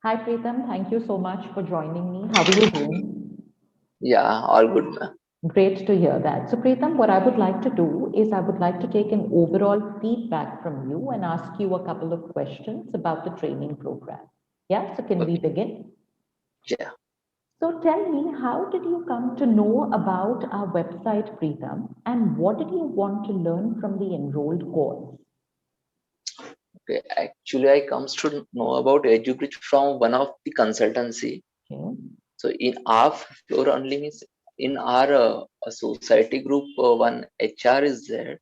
Hi, Preetham. Thank you so much for joining me. How are you doing? Yeah, all good, ma'am. Great to hear that. So, Preetham, what I would like to do is I would like to take an overall feedback from you and ask you a couple of questions about the training program. Yeah, so can we Okay, begin? yeah. So, tell me, how did you come to know about our website, Preetham, and what did you want to learn from the enrolled course? Okay, actually, I comes to know about EduBridge from one of the consultancy. Okay, So in our floor only means in our society group, one HR is there.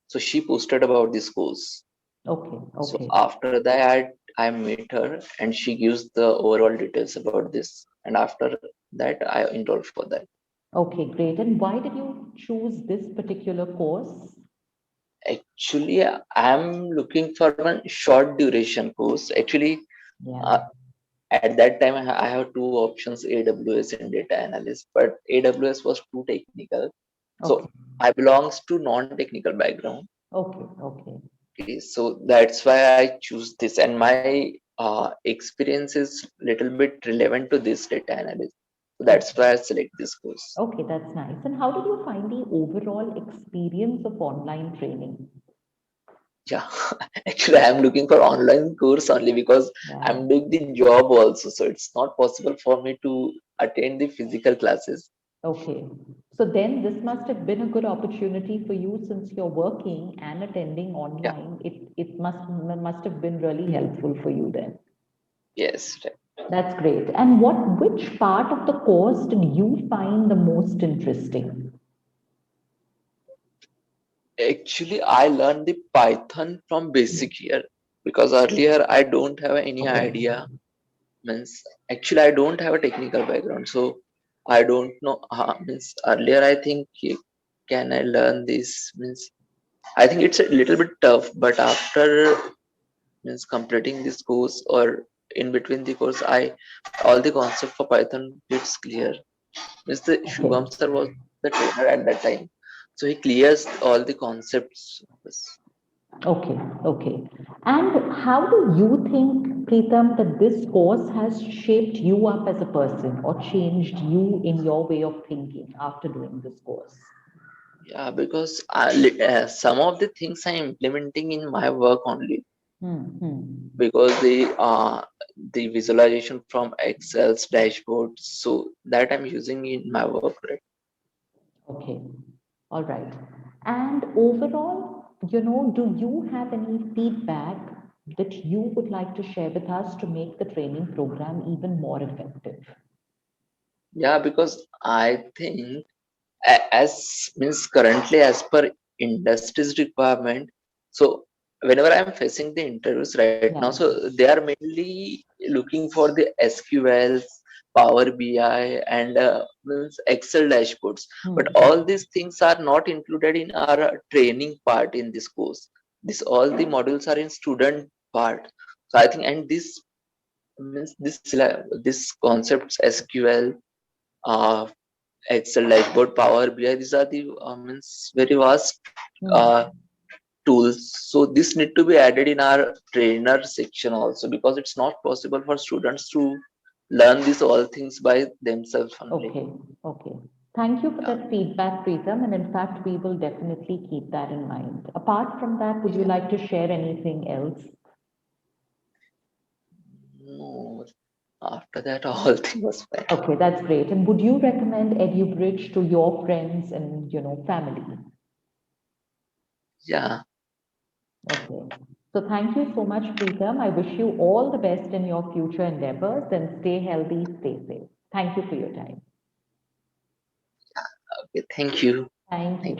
So she posted about this course. okay, So okay. after that, I meet her and she gives the overall details about this. And after that, I enrolled for that. Okay, great. And why did you choose this particular course? Actually, I'm looking for one short duration course. Actually, Yeah. uh, at that time I have two options, AWS and data analyst, but AWS was too technical, so Okay. I belongs to non-technical background. Okay. Okay. Okay, so that's why I choose this, and my experience is little bit relevant to this data analyst, so that's Okay. why I select this course. Okay, that's nice. And how did you find the overall experience of online training? Yeah. Actually I'm looking for online course only because Yeah. I'm doing the job also, so it's not possible for me to attend the physical classes. Okay. So then this must have been a good opportunity for you since you're working and attending Yeah. online. It must have been really helpful for you then. Yes, right. That's great. And which part of the course did you find the most interesting? Actually, I learned the Python from basic year because earlier I don't have any Okay. idea. Means actually I don't have a technical background, so I don't know. Means earlier I think can I learn this? Means I think it's a little bit tough, but after means completing this course or in between the course, I all the concept for Python gets clear. Means the Okay. Shubham sir was the trainer at that time, so he clears all the concepts. Okay, okay. And how do you think, Preetham, that this course has shaped you up as a person or changed you in your way of thinking after doing this course? Yeah, because some of the things I'm implementing in my work only Hmm, hmm. because the visualization from Excel's dashboard, so that I'm using in my work, right? Okay, all right. And overall, do you have any feedback that you would like to share with us to make the training program even more effective? Yeah, because I think as means currently as per industry's requirement, so whenever I'm facing the interviews right now, Yeah. so they are mainly looking for the SQL, Power BI, and means Excel dashboards, but Hmm, all these things are not included in our training part in this course. This all the modules are in student part. So I think, and this means this concepts SQL, uh, Excel dashboard, Power BI. These are the means very vast uh, hmm. tools. So this need to be added in our trainer section also, because it's not possible for students to learn these all things by themselves only. Okay, okay. Thank you for Yeah. that feedback, Preetham. And in fact, we will definitely keep that in mind. Apart from that, would you Yeah. like to share anything else? No, after that all thing was fine. Okay, that's great. And would you recommend EduBridge to your friends and family? Yeah. Okay. So thank you so much, Preetham. I wish you all the best in your future endeavors and stay healthy, stay safe. Thank you for your time. Okay. Thank you. Thank you. Thank